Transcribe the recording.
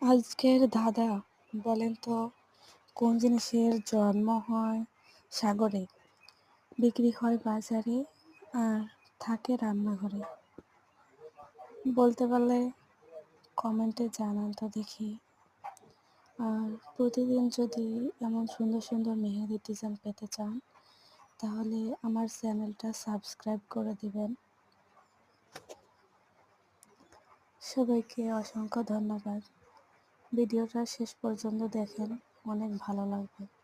আজকের দাদা বলেন তো, কোন জিনিসের জন্ম হয় সাগরে, বিক্রি হয় বাজারে, আর থাকে রান্নাঘরে? বলতে পারলে কমেন্টে জানান তো দেখি। আর প্রতিদিন যদি এমন সুন্দর সুন্দর মেহেদি ডিজাইন পেতে চান, তাহলে আমার চ্যানেলটা সাবস্ক্রাইব করে দিবেন। সবাইকে অসংখ্য ধন্যবাদ। ভিডিওটা শেষ পর্যন্ত দেখেন, অনেক ভালো লাগবে।